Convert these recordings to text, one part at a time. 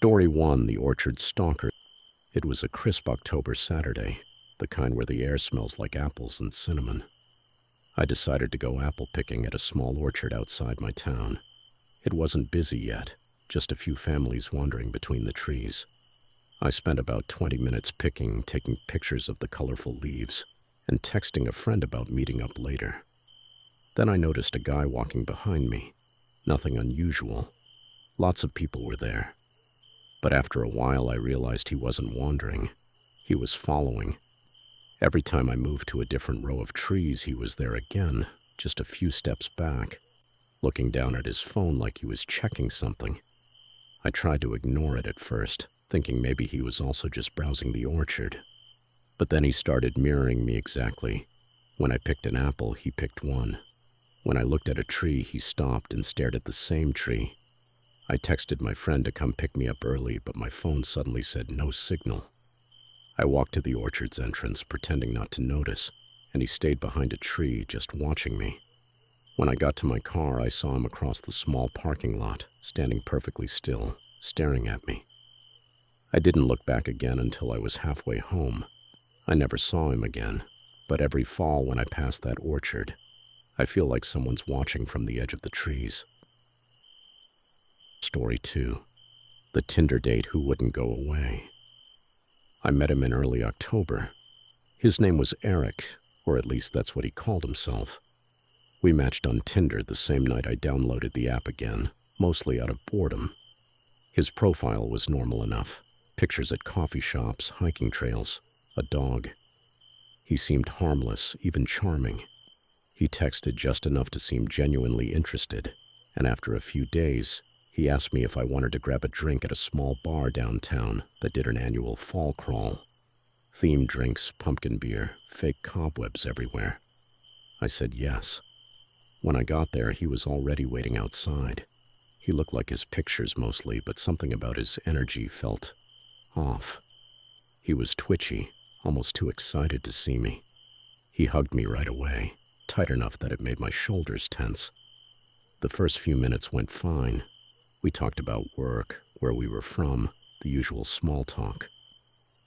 Story 1, The Orchard Stalker. It was a crisp October Saturday, the kind where the air smells like apples and cinnamon. I decided to go apple picking at a small orchard outside my town. It wasn't busy yet, just a few families wandering between the trees. I spent about 20 minutes picking, taking pictures of the colorful leaves, and texting a friend about meeting up later. Then I noticed a guy walking behind me. Nothing unusual. Lots of people were there. But after a while, I realized he wasn't wandering. He was following. Every time I moved to a different row of trees, he was there again, just a few steps back, looking down at his phone like he was checking something. I tried to ignore it at first, thinking maybe he was also just browsing the orchard. But then he started mirroring me exactly. When I picked an apple, he picked one. When I looked at a tree, he stopped and stared at the same tree. I texted my friend to come pick me up early, but my phone suddenly said no signal. I walked to the orchard's entrance, pretending not to notice, and he stayed behind a tree, just watching me. When I got to my car, I saw him across the small parking lot, standing perfectly still, staring at me. I didn't look back again until I was halfway home. I never saw him again, but every fall when I pass that orchard, I feel like someone's watching from the edge of the trees. Story 2. The Tinder date who wouldn't go away. I met him in early October. His name was Eric, or at least that's what he called himself. We matched on Tinder the same night I downloaded the app again, mostly out of boredom. His profile was normal enough. Pictures at coffee shops, hiking trails, a dog. He seemed harmless, even charming. He texted just enough to seem genuinely interested, and after a few days, he asked me if I wanted to grab a drink at a small bar downtown that did an annual fall crawl. Themed drinks, pumpkin beer, fake cobwebs everywhere. I said yes. When I got there, he was already waiting outside. He looked like his pictures mostly, but something about his energy felt off. He was twitchy, almost too excited to see me. He hugged me right away, tight enough that it made my shoulders tense. The first few minutes went fine. We talked about work, where we were from, the usual small talk.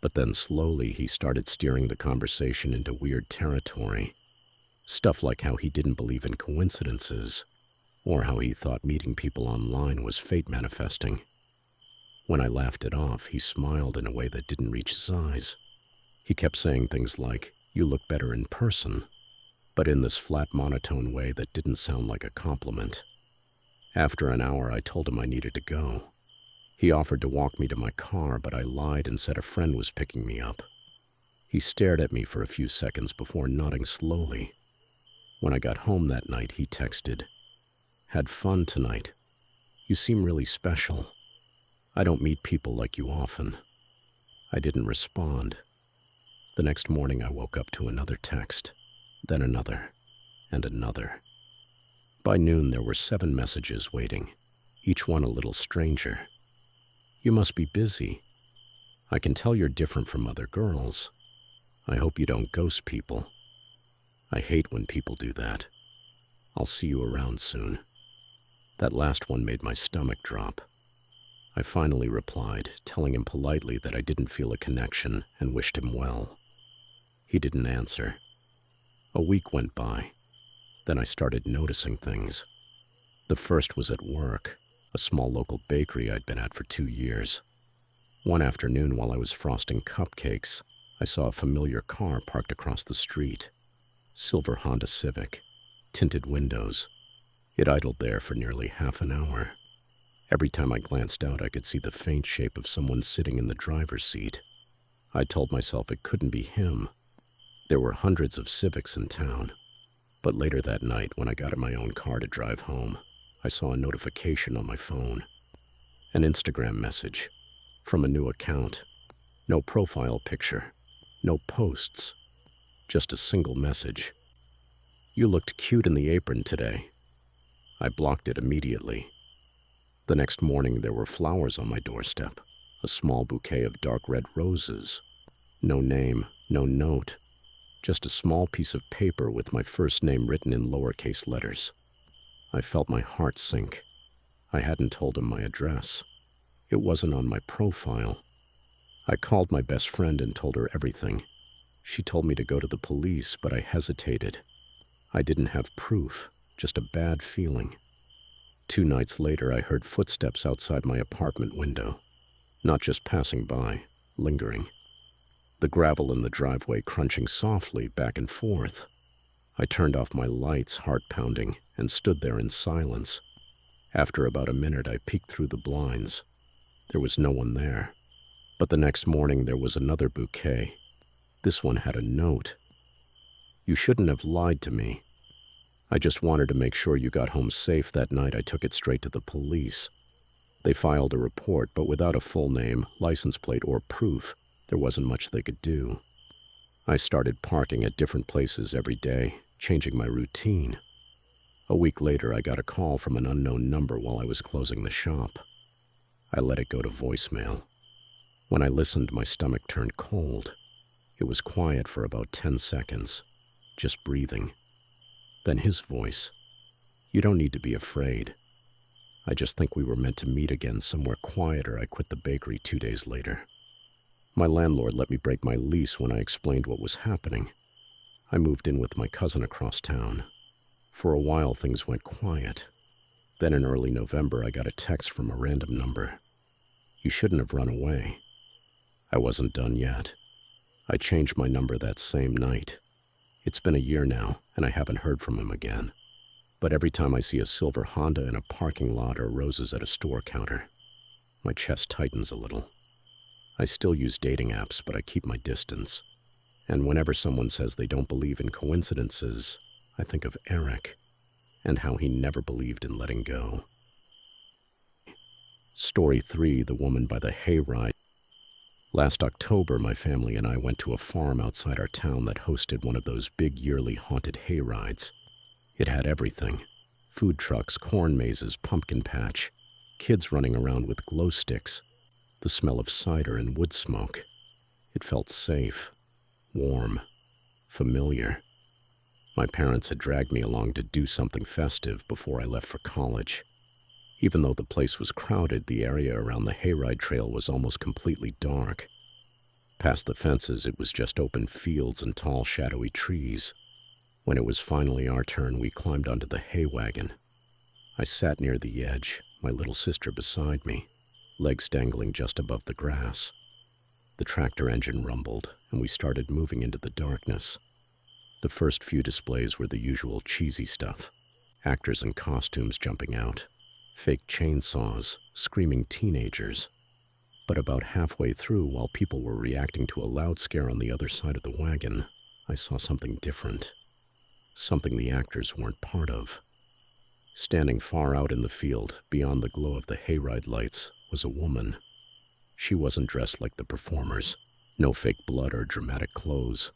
But then slowly he started steering the conversation into weird territory. Stuff like how he didn't believe in coincidences, or how he thought meeting people online was fate manifesting. When I laughed it off, he smiled in a way that didn't reach his eyes. He kept saying things like, "You look better in person," but in this flat monotone way that didn't sound like a compliment. After an hour, I told him I needed to go. He offered to walk me to my car, but I lied and said a friend was picking me up. He stared at me for a few seconds before nodding slowly. When I got home that night, he texted, "Had fun tonight. You seem really special. I don't meet people like you often." I didn't respond. The next morning, I woke up to another text, then another, and another. By noon, there were 7 messages waiting, each one a little stranger. "You must be busy. I can tell you're different from other girls. I hope you don't ghost people. I hate when people do that. I'll see you around soon." That last one made my stomach drop. I finally replied, telling him politely that I didn't feel a connection and wished him well. He didn't answer. A week went by. Then I started noticing things. The first was at work, a small local bakery I'd been at for 2 years. One afternoon while I was frosting cupcakes, I saw a familiar car parked across the street. Silver Honda Civic, tinted windows. It idled there for nearly half an hour. Every time I glanced out, I could see the faint shape of someone sitting in the driver's seat. I told myself it couldn't be him. There were hundreds of Civics in town. But later that night, when I got in my own car to drive home, I saw a notification on my phone. An Instagram message from a new account. No profile picture, no posts, just a single message. "You looked cute in the apron today." I blocked it immediately. The next morning, there were flowers on my doorstep, a small bouquet of dark red roses. No name, no note. Just a small piece of paper with my first name written in lowercase letters. I felt my heart sink. I hadn't told him my address. It wasn't on my profile. I called my best friend and told her everything. She told me to go to the police, but I hesitated. I didn't have proof, just a bad feeling. 2 nights later, I heard footsteps outside my apartment window. Not just passing by, lingering. The gravel in the driveway crunching softly back and forth. I turned off my lights, heart pounding, and stood there in silence. After about a minute, I peeked through the blinds. There was no one there. But the next morning, there was another bouquet. This one had a note. "You shouldn't have lied to me. I just wanted to make sure you got home safe that night. I took it straight to the police. They filed a report, but without a full name, license plate, or proof, there wasn't much they could do. I started parking at different places every day, changing my routine. A week later, I got a call from an unknown number while I was closing the shop. I let it go to voicemail. When I listened, my stomach turned cold. It was quiet for about 10 seconds, just breathing. Then his voice. "You don't need to be afraid. I just think we were meant to meet again somewhere quieter." I quit the bakery 2 days later. My landlord let me break my lease when I explained what was happening. I moved in with my cousin across town. For a while, things went quiet. Then in early November, I got a text from a random number. "You shouldn't have run away." I wasn't done yet. I changed my number that same night. It's been a year now, and I haven't heard from him again. But every time I see a silver Honda in a parking lot or roses at a store counter, my chest tightens a little. I still use dating apps, but I keep my distance. And whenever someone says they don't believe in coincidences, I think of Eric and how he never believed in letting go. Story 3, The Woman by the Hayride. Last October, my family and I went to a farm outside our town that hosted one of those big yearly haunted hayrides. It had everything: food trucks, corn mazes, pumpkin patch, kids running around with glow sticks, the smell of cider and wood smoke. It felt safe, warm, familiar. My parents had dragged me along to do something festive before I left for college. Even though the place was crowded, the area around the hayride trail was almost completely dark. Past the fences, it was just open fields and tall, shadowy trees. When it was finally our turn, we climbed onto the hay wagon. I sat near the edge, my little sister beside me, legs dangling just above the grass. The tractor engine rumbled, and we started moving into the darkness. The first few displays were the usual cheesy stuff: actors in costumes jumping out, fake chainsaws, screaming teenagers. But about halfway through, while people were reacting to a loud scare on the other side of the wagon, I saw something different. Something the actors weren't part of. Standing far out in the field, beyond the glow of the hayride lights, was a woman. She wasn't dressed like the performers. No fake blood or dramatic clothes.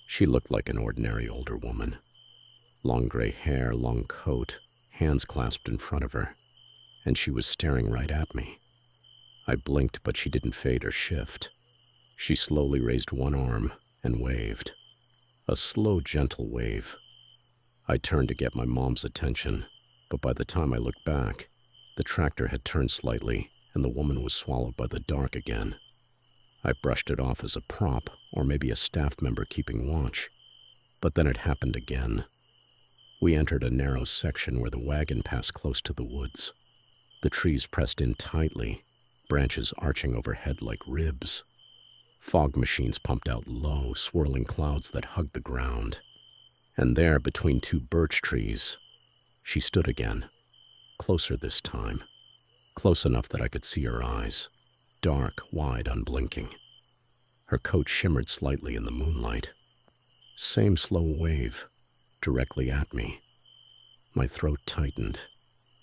She looked like an ordinary older woman. Long gray hair, long coat, hands clasped in front of her. And she was staring right at me. I blinked, but she didn't fade or shift. She slowly raised one arm and waved. A slow, gentle wave. I turned to get my mom's attention, but by the time I looked back, the tractor had turned slightly and the woman was swallowed by the dark again. I brushed it off as a prop, or maybe a staff member keeping watch. But then it happened again. We entered a narrow section where the wagon passed close to the woods. The trees pressed in tightly, branches arching overhead like ribs. Fog machines pumped out low, swirling clouds that hugged the ground. And there, between two birch trees, she stood again, closer this time, close enough that I could see her eyes, dark, wide, unblinking. Her coat shimmered slightly in the moonlight. Same slow wave, directly at me. My throat tightened.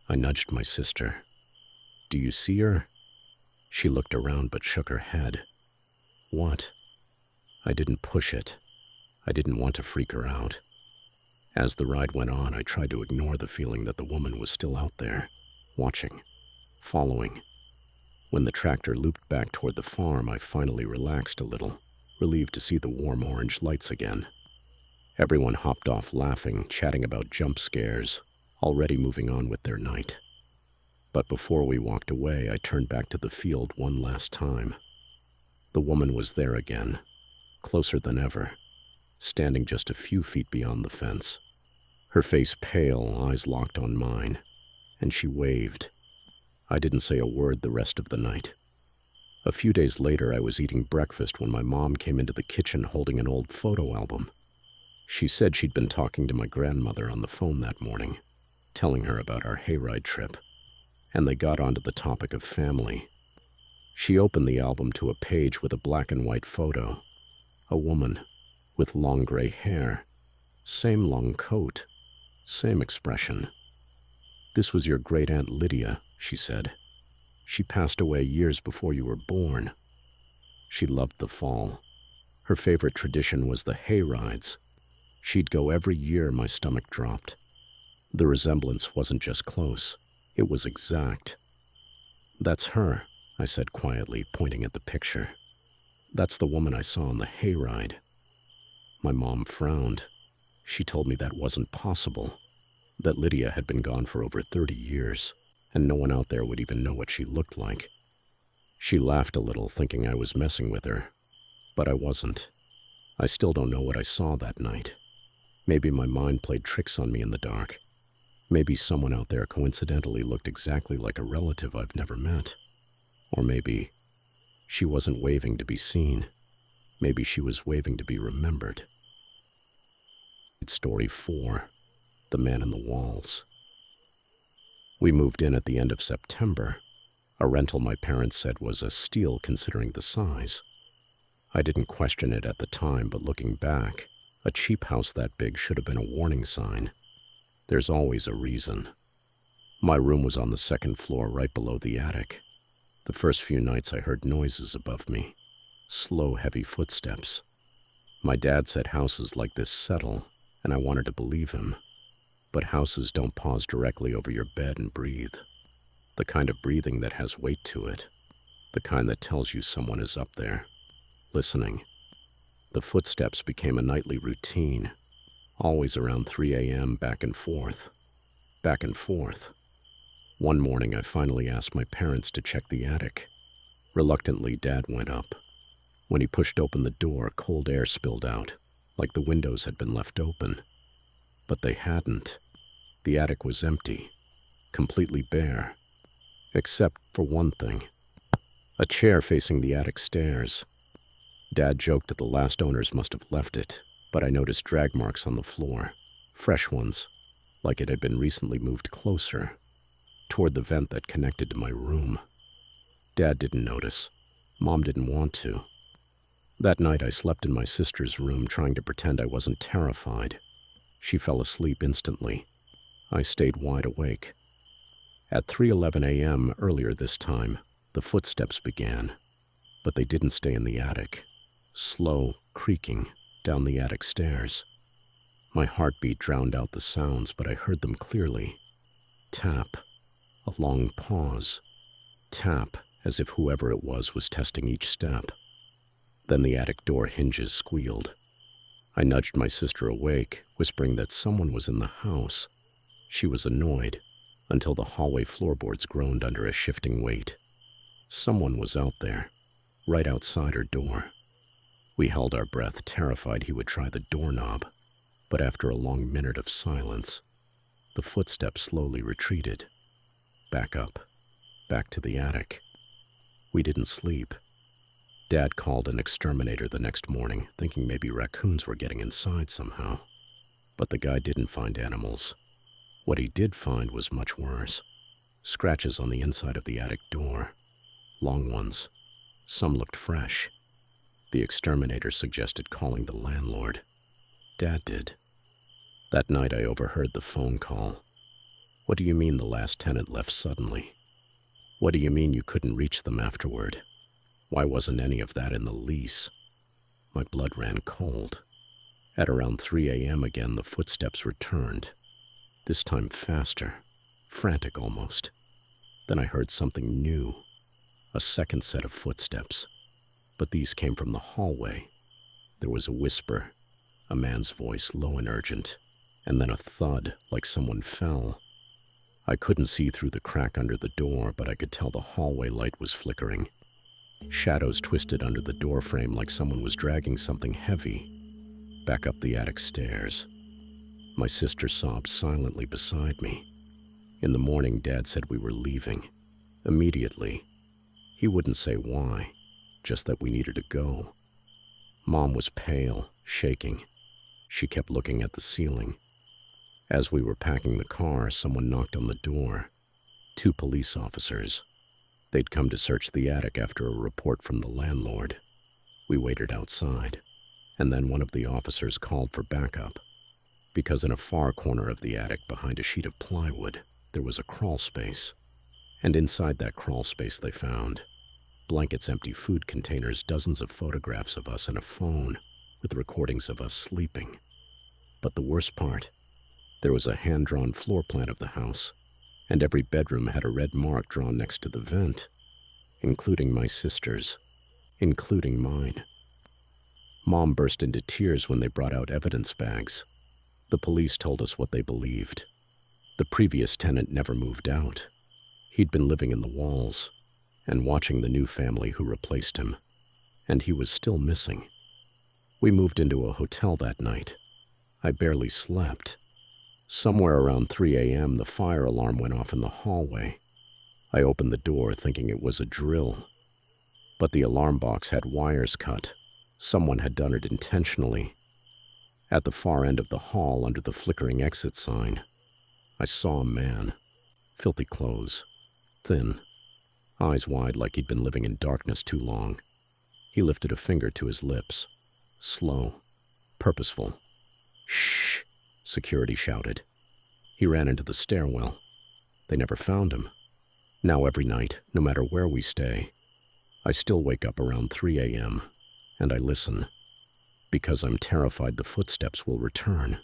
I nudged my sister. "Do you see her?" She looked around but shook her head. "What?" I didn't push it. I didn't want to freak her out. As the ride went on, I tried to ignore the feeling that the woman was still out there, watching, following. When the tractor looped back toward the farm, I finally relaxed a little, relieved to see the warm orange lights again. Everyone hopped off laughing, chatting about jump scares, already moving on with their night. But before we walked away, I turned back to the field one last time. The woman was there again, closer than ever, standing just a few feet beyond the fence. Her face pale, eyes locked on mine, and she waved. I didn't say a word the rest of the night. A few days later, I was eating breakfast when my mom came into the kitchen holding an old photo album. She said she'd been talking to my grandmother on the phone that morning, telling her about our hayride trip, and they got onto the topic of family. She opened the album to a page with a black and white photo. A woman with long gray hair, same long coat, same expression. "This was your great-aunt Lydia," she said. "She passed away years before you were born." She loved the fall. Her favorite tradition was the hayrides. She'd go every year. My stomach dropped. The resemblance wasn't just close, it was exact. "That's her," I said quietly, pointing at the picture. "That's the woman I saw on the hayride." My mom frowned. She told me that wasn't possible, that Lydia had been gone for over 30 years, and no one out there would even know what she looked like. She laughed a little, thinking I was messing with her, but I wasn't. I still don't know what I saw that night. Maybe my mind played tricks on me in the dark. Maybe someone out there coincidentally looked exactly like a relative I've never met. Or maybe she wasn't waving to be seen. Maybe she was waving to be remembered. Story 4. The Man in the Walls. We moved in at the end of September. A rental my parents said was a steal considering the size. I didn't question it at the time, but looking back, a cheap house that big should have been a warning sign. There's always a reason. My room was on the second floor, right below the attic. The first few nights I heard noises above me, slow, heavy footsteps. My dad said houses like this settle, and I wanted to believe him. But houses don't pause directly over your bed and breathe. The kind of breathing that has weight to it. The kind that tells you someone is up there, listening. The footsteps became a nightly routine, always around 3 a.m., back and forth. Back and forth. One morning, I finally asked my parents to check the attic. Reluctantly, Dad went up. When he pushed open the door, cold air spilled out, like the windows had been left open. But they hadn't. The attic was empty, completely bare, except for one thing. A chair facing the attic stairs. Dad joked that the last owners must have left it, but I noticed drag marks on the floor, fresh ones, like it had been recently moved closer, toward the vent that connected to my room. Dad didn't notice. Mom didn't want to. That night I slept in my sister's room, trying to pretend I wasn't terrified. She fell asleep instantly. I stayed wide awake. At 3:11 a.m. earlier this time, the footsteps began, but they didn't stay in the attic. Slow, creaking, down the attic stairs. My heartbeat drowned out the sounds, but I heard them clearly. Tap. A long pause. Tap, as if whoever it was testing each step. Then the attic door hinges squealed. I nudged my sister awake, whispering that someone was in the house. She was annoyed, until the hallway floorboards groaned under a shifting weight. Someone was out there, right outside her door. We held our breath, terrified he would try the doorknob, but after a long minute of silence, the footsteps slowly retreated. Back up, back to the attic. We didn't sleep. Dad called an exterminator the next morning, thinking maybe raccoons were getting inside somehow. But the guy didn't find animals. What he did find was much worse. Scratches on the inside of the attic door. Long ones. Some looked fresh. The exterminator suggested calling the landlord. Dad did. That night I overheard the phone call. "What do you mean the last tenant left suddenly? What do you mean you couldn't reach them afterward? Why wasn't any of that in the lease?" My blood ran cold. At around 3 a.m. again, the footsteps returned. This time faster, frantic almost. Then I heard something new. A second set of footsteps. But these came from the hallway. There was a whisper, a man's voice, low and urgent, and then a thud, like someone fell. I couldn't see through the crack under the door, but I could tell the hallway light was flickering. Shadows twisted under the door frame like someone was dragging something heavy back up the attic stairs. My sister sobbed silently beside me. In the morning, Dad said we were leaving. Immediately. He wouldn't say why, just that we needed to go. Mom was pale, shaking. She kept looking at the ceiling. As we were packing the car, someone knocked on the door. 2 police officers. They'd come to search the attic after a report from the landlord. We waited outside, and then one of the officers called for backup, because in a far corner of the attic behind a sheet of plywood, there was a crawl space. And inside that crawl space they found blankets, empty food containers, dozens of photographs of us, and a phone with recordings of us sleeping. But the worst part, there was a hand-drawn floor plan of the house, and every bedroom had a red mark drawn next to the vent, including my sister's, including mine. Mom burst into tears when they brought out evidence bags. The police told us what they believed. The previous tenant never moved out. He'd been living in the walls and watching the new family who replaced him, and he was still missing. We moved into a hotel that night. I barely slept. Somewhere around 3 a.m., the fire alarm went off in the hallway. I opened the door thinking it was a drill, but the alarm box had wires cut. Someone had done it intentionally. At the far end of the hall, under the flickering exit sign, I saw a man, filthy clothes, thin, eyes wide like he'd been living in darkness too long. He lifted a finger to his lips, slow, purposeful. "Shh," security shouted. He ran into the stairwell. They never found him. Now every night, no matter where we stay, I still wake up around 3 a.m., and I listen, because I'm terrified the footsteps will return.